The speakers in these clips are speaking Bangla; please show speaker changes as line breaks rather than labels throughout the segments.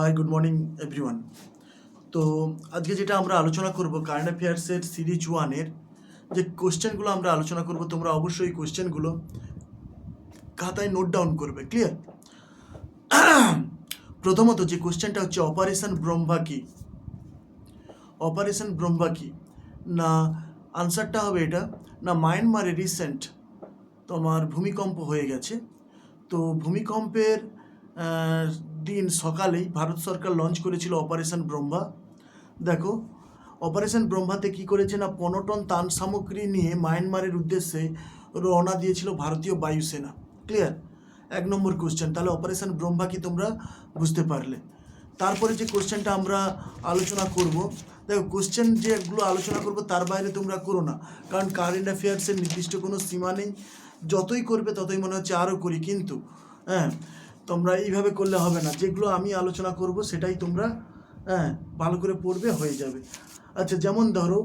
High, good morning everyone. তো আজকে যেটা আমরা আলোচনা করব কারেন্ট অ্যাফেয়ার্সের সিরিজ 1-এর যে কোশ্চেনগুলো আমরা আলোচনা করব, তোমরা অবশ্যই কোশ্চেনগুলো খাতায় নোট ডাউন করবে। ক্লিয়ার? প্রথমত যে কোশ্চেনটা হচ্ছে অপারেশন ব্রহ্মা কি? অপারেশন ব্রহ্মা কি? না আনসারটা হবে এটা, না মায়ানমারে রিসেন্ট তোমার ভূমিকম্প হয়ে গেছে। তো ভূমিকম্পের দিন সকালেই ভারত সরকার লঞ্চ করেছিল অপারেশন ব্রহ্মা। দেখো, অপারেশন ব্রহ্মাতে কি করেছে না 15 টন ত্রাণ সামগ্রী নিয়ে মায়ানমারের উদ্দেশ্যে রওনা দিয়েছিল ভারতীয় বায়ুসেনা। ক্লিয়ার? 1 নম্বর কোশ্চেন। তাহলে অপারেশন ব্রহ্মা কি তোমরা বুঝতে পারলে। তারপরে যে কোশ্চেনটা আমরা আলোচনা করব, দেখো কোশ্চেন যেগুলো আলোচনা করব তার বাইরে তোমরা করো না, কারণ কারেন্ট অ্যাফেয়ার্সের নির্দিষ্ট কোনো সীমা নেই। যতই করবে ততই মনে হচ্ছে আরও করি, কিন্তু তোমরা এইভাবে করলে হবে না। যেগুলো আমি আলোচনা করব সেটাই তোমরা ভালো করে পড়বে, হয়ে যাবে। আচ্ছা, যেমন ধরো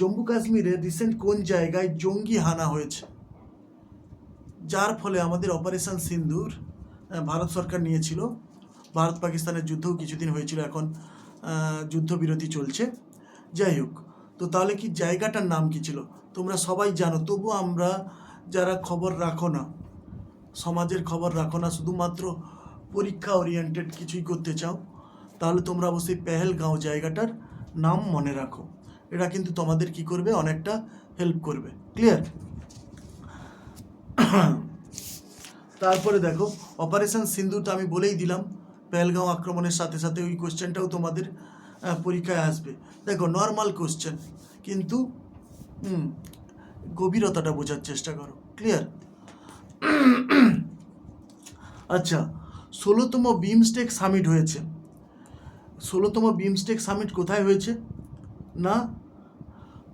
জম্মু কাশ্মীরে রিসেন্ট কোন জায়গায় জঙ্গি হানা হয়েছে, যার ফলে আমাদের অপারেশন সিন্দুর ভারত সরকার নিয়েছিল। ভারত পাকিস্তানের যুদ্ধও কিছুদিন হয়েছিল, এখন যুদ্ধবিরতি চলছে। যাই হোক, তো তাহলে কি জায়গাটার নাম কি ছিল তোমরা সবাই জানো, তবু আমরা যারা খবর রাখো না, সমাজের খবর রাখো না, শুধুমাত্র পরীক্ষা ওরিয়েন্টেড কিছুই করতে চাও, তাহলে তোমরা অবশ্যই পেহেলগাঁও জায়গাটার নাম মনে রাখো। এটা কিন্তু তোমাদের কি করবে, অনেকটা হেল্প করবে। ক্লিয়ার? তারপরে দেখো অপারেশন সিন্দুরটা আমি বলেই দিলাম, পেহেলগাঁও আক্রমণের সাথে সাথে ওই কোশ্চেনটাও তোমাদের পরীক্ষায় আসবে। দেখো নর্মাল কোশ্চেন, কিন্তু গভীরতাটা বোঝার চেষ্টা করো। ক্লিয়ার? আচ্ছা, 16তম বিমস্টেক সামিট হয়েছে। 16তম বিমস্টেক সামিট কোথায় হয়েছে? না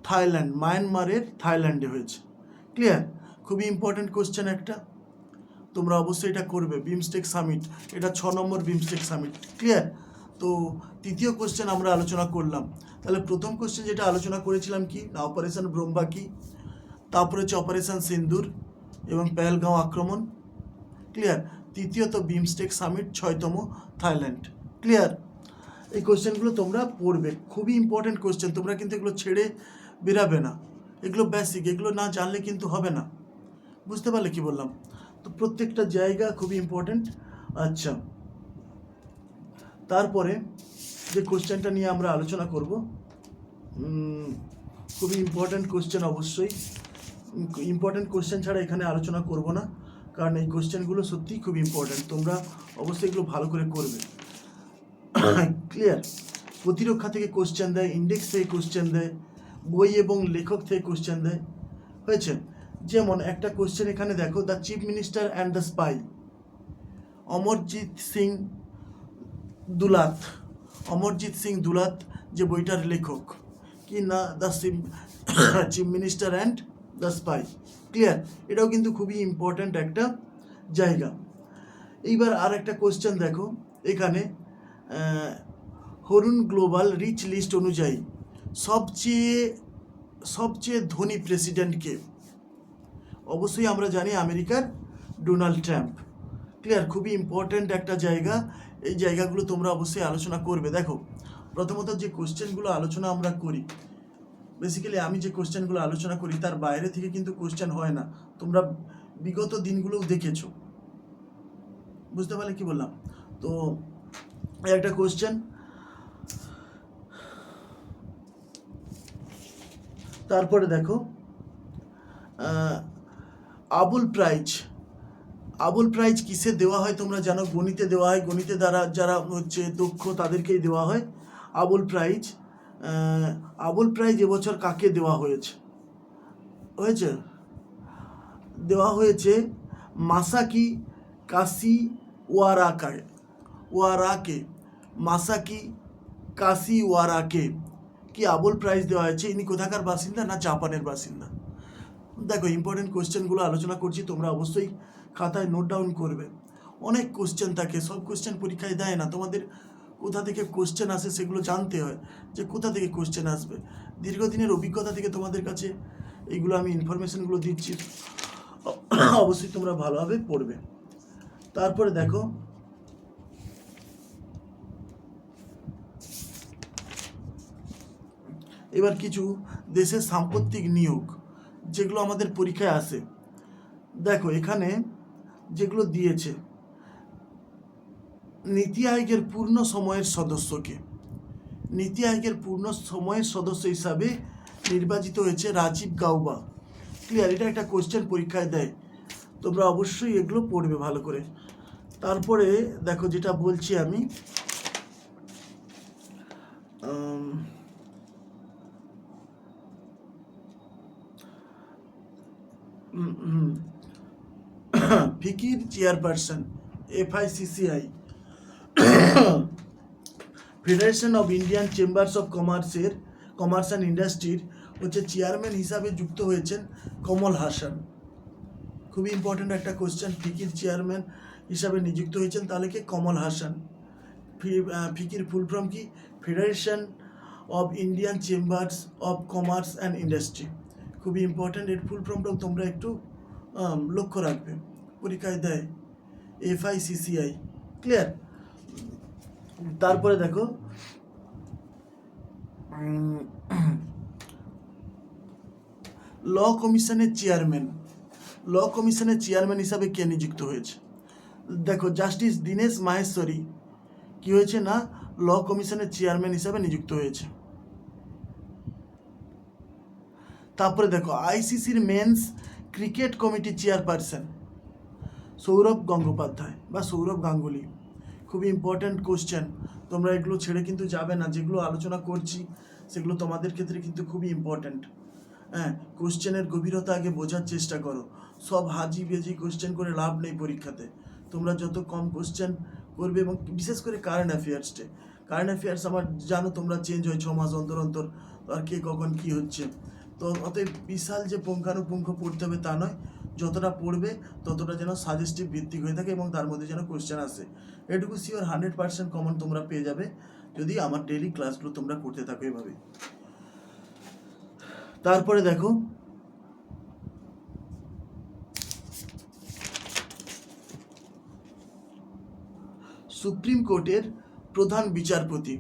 থাইল্যান্ড, মায়ানমারের থাইল্যান্ডে হয়েছে। ক্লিয়ার? খুবই ইম্পর্টেন্ট কোশ্চেন একটা, তোমরা অবশ্যই এটা করবে। বিমস্টেক সামিট, এটা 6 নম্বর বিমস্টেক সামিট। ক্লিয়ার? তো তৃতীয় কোশ্চেন আমরা আলোচনা করলাম। তাহলে প্রথম কোশ্চেন যেটা আলোচনা করেছিলাম কি না অপারেশন ব্রহ্মা কি, তারপরে হচ্ছে অপারেশন সিন্দুর এবং পেহেলগাঁও আক্রমণ। ক্লিয়ার? তৃতীয়ত বিমস্টেক সামিট, 6তম থাইল্যান্ড। ক্লিয়ার? এই কোশ্চেনগুলো তোমরা পড়বে, খুবই ইম্পর্টেন্ট কোশ্চেন। তোমরা কিন্তু এগুলো ছেড়ে বেরাবে না, এগুলো বেসিক, এগুলো না জানলে কিন্তু হবে না। বুঝতে পারলে কি বললাম? তো প্রত্যেকটা জায়গা খুবই ইম্পর্টেন্ট। আচ্ছা, তারপরে যে কোশ্চেনটা নিয়ে আমরা আলোচনা করব, খুবই ইম্পর্টেন্ট কোশ্চেন। অবশ্যই ইম্পর্টেন্ট কোশ্চেন ছাড়া এখানে আলোচনা করব না, কারণ এই কোশ্চেনগুলো সত্যিই খুব ইম্পর্টেন্ট। তোমরা অবশ্যই এগুলো ভালো করে করবে। ক্লিয়ার? প্রতিরক্ষা থেকে কোশ্চেন দেয়, ইন্ডেক্স থেকে কোশ্চেন দেয়, বই এবং লেখক থেকে কোশ্চেন দেয়। হয়েছে? যেমন একটা কোশ্চেন এখানে দেখো, the chief minister and the spy, Amarjit Singh Dulat. Amarjit Singh Dulat যে বইটার লেখক, কি না the chief minister and the spy. Clear? এটাও কিন্তু খুবই ইম্পর্ট্যান্ট একটা জায়গা। এইবার আর একটা কোশ্চেন দেখো এখানে, হরুন গ্লোবাল রিচ লিস্ট অনুযায়ী সবচেয়ে ধনী প্রেসিডেন্টকে? অবশ্যই আমরা জানি আমেরিকার ডোনাল্ড ট্রাম্প। ক্লিয়ার? খুবই ইম্পর্ট্যান্ট একটা জায়গা, এই জায়গাগুলো তোমরা অবশ্যই আলোচনা করবে। দেখো প্রথমত যে কোশ্চেনগুলো আলোচনা আমরা করি, বেসিক্যালি আমি যে কোশ্চেনগুলো আলোচনা করি তার বাইরে থেকে কিন্তু কোশ্চেন হয় না, তোমরা বিগত দিনগুলোও দেখেছো। বুঝতে পারলে কি বললাম? তো একটা কোশ্চেন, তারপরে দেখো আবুল প্রাইজ কিসে দেওয়া হয় তোমরা জানো? গণিতে দেওয়া হয়, গণিতে দ্বারা যারা হচ্ছে দক্ষ তাদেরকেই দেওয়া হয় আবুল প্রাইজ। এবছর কাকে দেওয়া হয়েছে? দেওয়া হয়েছে মাসাকি কাশিওয়ারাকে। মাসাকি কাশিওয়ারাকে কি আবুল প্রাইজ দেওয়া হয়েছে। ইনি কোথাকার বাসিন্দা? না জাপানের বাসিন্দা। দেখো ইম্পর্টেন্ট কোশ্চেনগুলো আলোচনা করছি, তোমরা অবশ্যই খাতায় নোট ডাউন করবে। অনেক কোশ্চেন থাকে, সব কোশ্চেন পরীক্ষায় দেয় না। তোমাদের কোথা থেকে কোশ্চেন আসে সেগুলো জানতে হয়, যে কোথা থেকে কোশ্চেন আসবে। দীর্ঘদিনের অভিজ্ঞতা থেকে তোমাদের কাছে এইগুলো আমি ইনফরমেশনগুলো দিচ্ছি, অবশ্যই তোমরা ভালোভাবে পড়বে। তারপরে দেখো এবার কিছু দেশের সাম্প্রতিক নিয়োগ যেগুলো আমাদের পরীক্ষায় আসে। দেখো এখানে যেগুলো দিয়েছে, নীতি আয়োগের পূর্ণ সময়ের সদস্যকে, নীতি আয়োগের পূর্ণ সময়ের সদস্য হিসাবে নির্বাচিত হয়েছে রাজীব গাউবা। ক্লিয়ার? এটা একটা কোশ্চেন পরীক্ষায় দেয়, তোমরা অবশ্যই এগুলো পড়বে ভালো করে। তারপরে দেখো যেটা বলছি আমি, ফিকির chairperson FICCI, federation of Indian chambers of commerce and ইন্ডাস্ট্রির হচ্ছে চেয়ারম্যান হিসাবে যুক্ত হয়েছেন কমল হাসান। খুবই ইম্পর্ট্যান্ট একটা কোশ্চেন, ফিকির চেয়ারম্যান হিসাবে নিযুক্ত হয়েছেন তাহলে কি? কমল হাসান। ফিকির ফুল ফর্ম কি? Federation of Indian chambers of commerce and industry. খুবই ইম্পর্ট্যান্ট, এর ফুল ফর্মটাও তোমরা একটু লক্ষ্য রাখবে, পরীক্ষায় দেয় FICCI। ক্লিয়ার? তারপরে দেখো ল কমিশনের চেয়ারম্যান হিসাবে কে নিযুক্ত হয়েছে? দেখো জাস্টিস দীনেশ মাহেশ্বরী কি হয়েছে না, ল কমিশনের চেয়ারম্যান হিসাবে নিযুক্ত হয়েছে। তারপরে দেখো ICCর men's cricket committee chairperson Sourav Gangopadhyay বা সৌরভ গাঙ্গুলি। খুবই ইম্পর্ট্যান্ট কোশ্চেন, তোমরা এগুলো ছেড়ে কিন্তু যাবে না। যেগুলো আলোচনা করছি সেগুলো তোমাদের ক্ষেত্রে কিন্তু খুবই ইম্পর্ট্যান্ট। হ্যাঁ, কোশ্চেনের গভীরতা আগে বোঝার চেষ্টা করো। সব হাজি বেজি কোশ্চেন করে লাভ নেই পরীক্ষাতে। তোমরা যত কম কোশ্চেন করবে, এবং বিশেষ করে কারেন্ট অ্যাফেয়ার্স আমার জানো তোমরা চেঞ্জ হয় 6 মাস অন্তর অন্তর, আর কে কখন কি হচ্ছে। তো অতএব বিশাল যে পুঙ্খানুপুঙ্খ পড়তে হবে তা নয়, যতটা পড়বে ততটা যেন সাজেস্টিভ ভিত্তিক হয়ে থাকে এবং তার মধ্যে যেন কোশ্চেন আসে। এটুকু শিওর 100% কমন তোমরা পেয়ে যাবে যদি আমার ডেইলি ক্লাসগুলো তোমরা করতে থাকো এভাবে। তারপরে দেখো সুপ্রিম কোর্টের প্রধান বিচারপতি,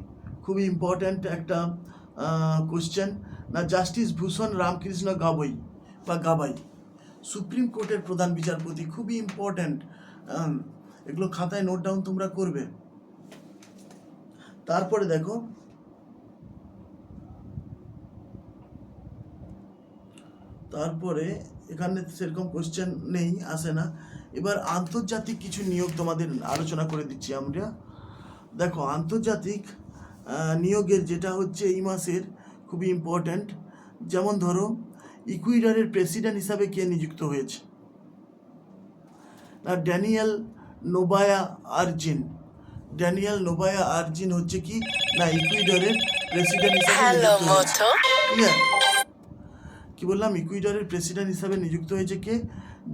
খুবই ইম্পর্ট্যান্ট একটা কোশ্চেন না, জাস্টিস ভূষণ রামকৃষ্ণ গাবাই সুপ্রিম কোর্টের প্রধান বিচারপতি। খুবই ইম্পর্ট্যান্ট, এগুলো খাতায় নোট ডাউন তোমরা করবে। তারপরে দেখো তারপরে এখানে সেরকম কোশ্চেন নেই, আসে না। এবার আন্তর্জাতিক কিছু নিয়োগ তোমাদের আলোচনা করে দিচ্ছি আমরা। দেখো আন্তর্জাতিক নিয়োগের যেটা হচ্ছে এই মাসের খুবই ইম্পর্ট্যান্ট, যেমন ধরো ইকুয়েডরের প্রেসিডেন্ট হিসাবে কে নিযুক্ত হয়েছে না, ড্যানিয়েল নোবায়া আর্জিন হচ্ছে কি না ইকুয়েডরের প্রেসিডেন্ট হিসাবে নিযুক্ত হয়েছে। ক্লিয়ার? কি বললাম? ইকুয়েডরের প্রেসিডেন্ট হিসাবে নিযুক্ত হয়েছে কে?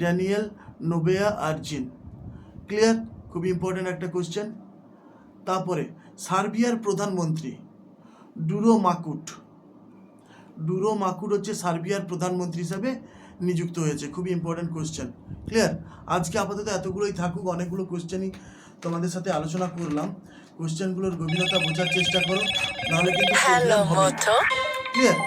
ড্যানিয়েল নোবেয়া আর্জিন। ক্লিয়ার? খুবই ইম্পর্ট্যান্ট একটা কোশ্চেন। তারপরে সার্বিয়ার প্রধানমন্ত্রী ডুরো মাকুট হচ্ছে সার্বিয়ার প্রধানমন্ত্রী হিসাবে নিযুক্ত হয়েছে। খুবই ইম্পর্ট্যান্ট কোশ্চেন। ক্লিয়ার? আজকে আপাতত এতগুলোই থাকুক, অনেকগুলো কোশ্চেনই তোমাদের সাথে আলোচনা করলাম। কোশ্চেনগুলোর গভীরতা বোঝার চেষ্টা করো, নাহলে কিন্তু ক্লিয়ার?